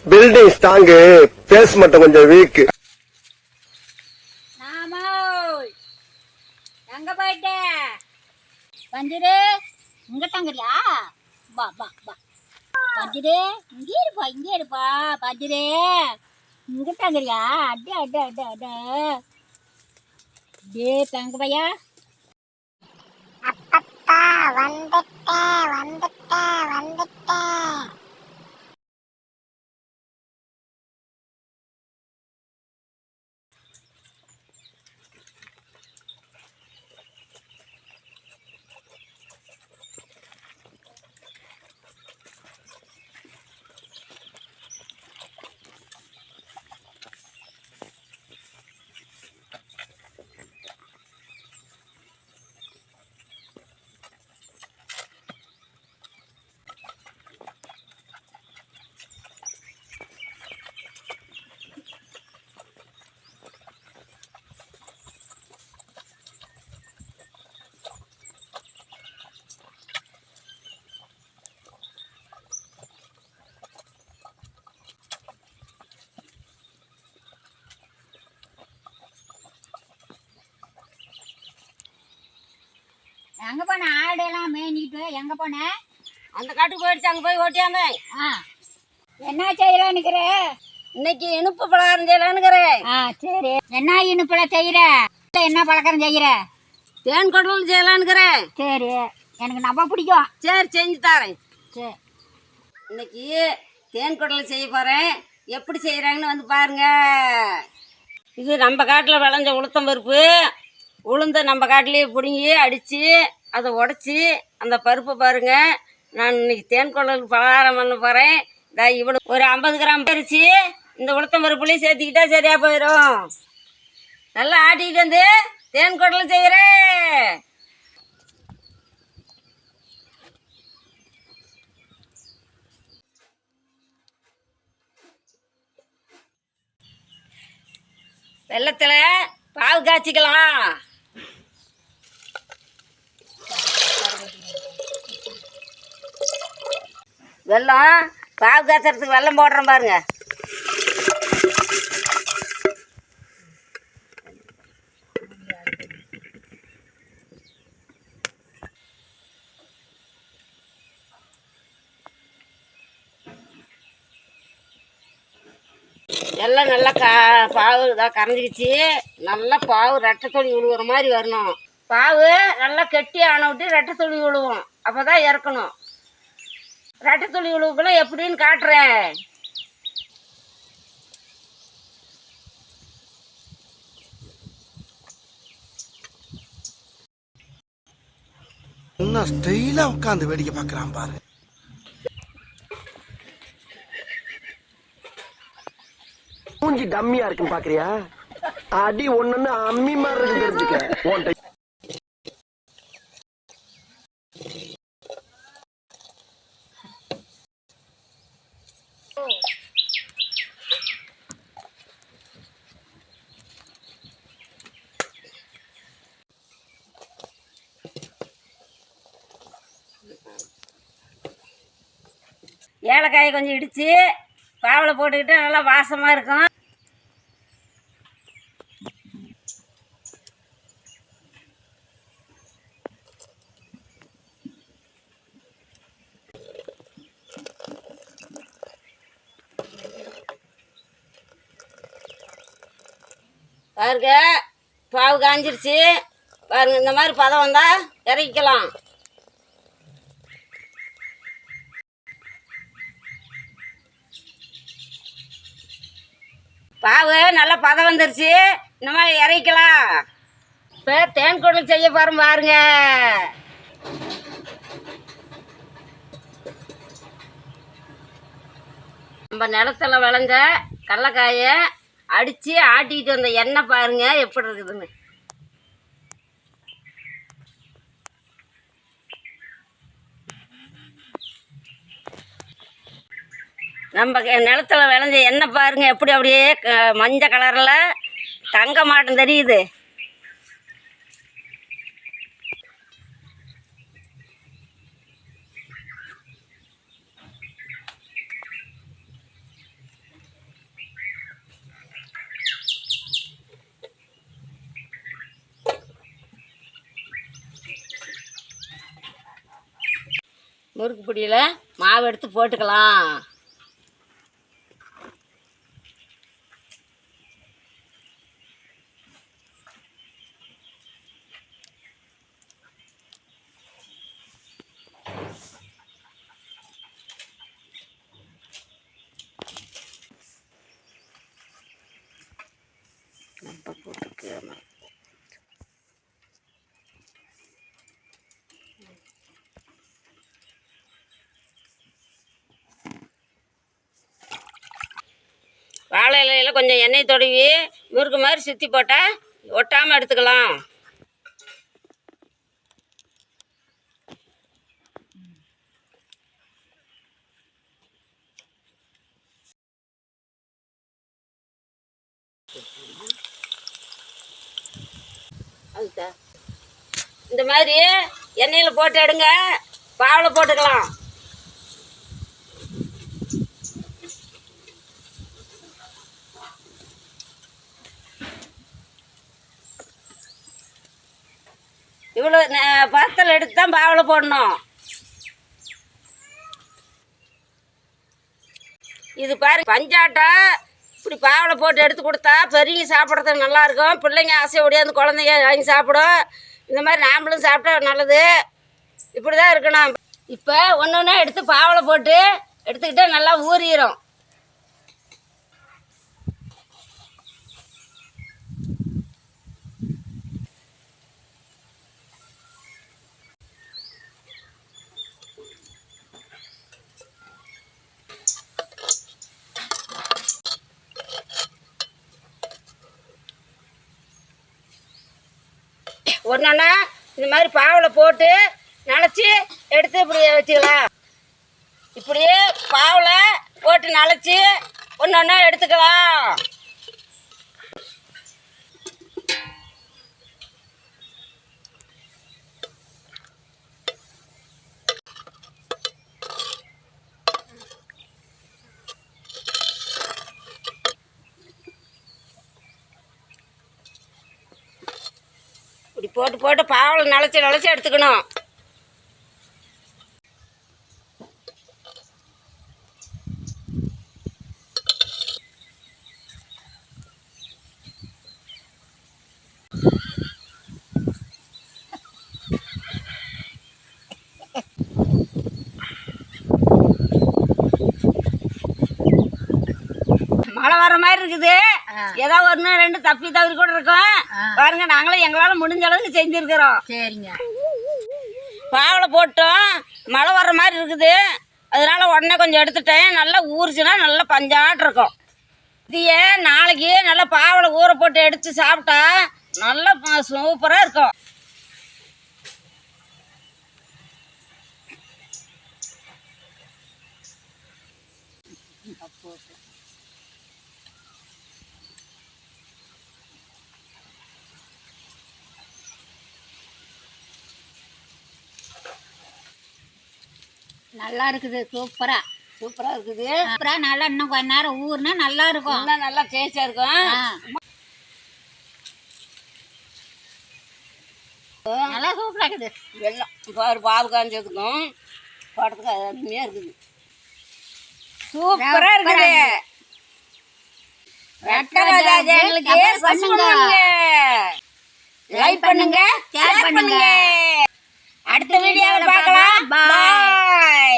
Building strong, base மட்டும் கொஞ்சம் week. எங்க போயிட்ட பஞ்சிரு? இங்க தங்குறியா? பா பா பா பஞ்சிரு, இங்கே இருப்பா பஞ்சிரு. இங்க தங்குறியா? அட அட அட அட டே தங்க பையா. அப்பத்தா வந்துட்டேன் வந்துட்டேன் வந்துட்டேன். எங்க போன? ஆடெல்லாம் மேய்ஞ்சிக்கிட்டு எங்க போன? அந்த காட்டுக்கு போயிடுச்சு. அங்கே போய் ஓட்டியாங்க. என்ன செய்யலான்னுக்கிற? இன்னைக்கு இனிப்பு பலகாரம் செய்யலான்னுக்கிறேன். சரி, என்ன இனிப்புல செய்யற? என்ன பலகாரம் செய்யற? தேன் குடல் செய்யலான்னுக்கிறேன். சரி, எனக்கு ரொம்ப பிடிக்கும். சரி, செஞ்சு தரேன். சரி, இன்னைக்கு தேன் குடல் செய்ய போகிறேன். எப்படி செய்கிறாங்கன்னு வந்து பாருங்க. இது நம்ம காட்டில் விளைஞ்ச உளுத்தம் பருப்பு. உளுந்தை நம்ம காட்டிலேயே பிடுங்கி அடித்து அதை உடச்சி அந்த பருப்பை பாருங்கள். நான் இன்னைக்கு தேன் குடல் பலகாரம் பண்ண போகிறேன். இவ்வளோ ஒரு 50 கிராம் அரிசி இந்த உளுத்தம் பருப்புலேயும் சேர்த்துக்கிட்டா சரியாக போயிடும். நல்லா ஆட்டிக்கிட்டு வந்து தேன் குடல் செய்கிறேன். வெள்ளத்தில் பால் காய்ச்சிக்கலாம். வெல்லம் பால் காய்ச்சறதுக்கு வெல்லம் போடுறோம் பாருங்க. எல்லாம் நல்லா பாவு இதாக கரைஞ்சிக்கிச்சு. நல்லா பாவு ரெட்டை தொளி விழுவுற மாதிரி வரணும். பாவு நல்லா கெட்டி ஆன விட்டு ரெட்டை தொளி விழுவோம். அப்போ தான் இறக்கணும். ரெட்டை தொளி விழுவுக்குள்ள எப்படின்னு காட்டுறேன். என்ன ஸ்டைலா உட்காந்து வேடிக்கை பார்க்கறான் பாரு. மூஞ்சி டம்மியா இருக்குன்னு பாக்குறியா? அடி ஒண்ணுன்னு அம்மி மாதிரி இருக்கு தெரிஞ்சுக்க. ஏலக்காயை கொஞ்சம் இடித்து பாவில் போட்டுக்கிட்டு நல்லா வாசமாக இருக்கும். பாருங்க, பாவு காஞ்சிருச்சு பாருங்க. இந்த மாதிரி பதம் வந்தால் இறக்கிக்கலாம். பாவு நல்லா பதம் வந்துருச்சு. இந்த மாதிரி இறக்கலாம். இப்போ தேன் குடல் செய்ய போகிறோம் பாருங்க. நம்ம நிலத்துல விளைஞ்ச கடலக்காயை அடித்து ஆட்டிக்கிட்டு வந்த எண்ணெய் பாருங்க எப்படி இருக்குதுன்னு. நம்ம நிலத்துல விளைஞ்ச எண்ணெய் பாருங்க எப்படி அப்படியே மஞ்சள் கலரில் தங்க மாட்டம் தெரியுது. முறுக்கு பொடியில் மாவு எடுத்து போட்டுக்கலாம். போட்டுக்கலாம். வாழை இலையில் கொஞ்சம் எண்ணெய் தடவி முறுக்கு மாதிரி சுற்றி போட்டால் ஒட்டாமல் எடுத்துக்கலாம். இந்த மாதிரி எண்ணெயில் போட்டு எடுங்க. பாவில் போட்டுக்கலாம். இவ்வளோ பத்தல் எடுத்து தான் பாவில் போடணும். இது பாரு பஞ்சாட்டை இப்படி பாவில் போட்டு எடுத்து கொடுத்தா பெரிய சாப்பிட்றதுக்கு நல்லாயிருக்கும். பிள்ளைங்க ஆசை ஓடியாந்து குழந்தைங்க வாங்கி சாப்பிடும். இந்த மாதிரி நாம்பளும் சாப்பிட்டா நல்லது. இப்படி தான் இருக்கணும். இப்போ ஒன்று ஒன்றா எடுத்து பாவில் போட்டு எடுத்துக்கிட்டால் நல்லா ஊறிடும். ஒன்றா இந்த மாதிரி பாவில் போட்டு நனைச்சி எடுத்து இப்படி வச்சுக்கலாம். இப்படியே பாவில் போட்டு நனைச்சி ஒன்று ஒன்றா எடுத்துக்கலாம். இப்படி போட்டு போட்டு பாவில் நனைச்சி எடுத்துக்கணும். மழை வர மாதிரி இருக்குது. ஏதோ ஒன்று ரெண்டு தப்பி தவறி கூட இருக்கும். பாருங்க, நாங்களும் எங்களால் முடிஞ்ச அளவுக்கு செஞ்சுருக்கிறோம். சரிங்க. பாவில் போட்டோம், மழை வர்ற மாதிரி இருக்குது. அதனால உடனே கொஞ்சம் எடுத்துட்டேன். நல்லா ஊறிச்சுன்னா நல்லா பஞ்சாட்டு இருக்கும். இதையே நாளைக்கு நல்லா பாவில் ஊற போட்டு எடுத்து சாப்பிட்டா நல்லா சூப்பராக இருக்கும். நல்லா இருக்குது. சூப்பராக இருக்குது. சூப்பராக நல்லா இன்னும் கொஞ்ச நேரம் ஊறுனா நல்லா இருக்கும். இன்னும் நல்லா டேஸ்டாக இருக்கும். நல்லா சூப்பராக இருக்குது. வெள்ளம் பாரு பால் காஞ்சதுக்கும் படத்துக்கு அருமையாக இருக்குது. சூப்பராக இருக்குது. லைக் பண்ணுங்க, ஷேர் பண்ணுங்க. அடுத்த வீடியோவில் பார்க்கலாம். பாய்.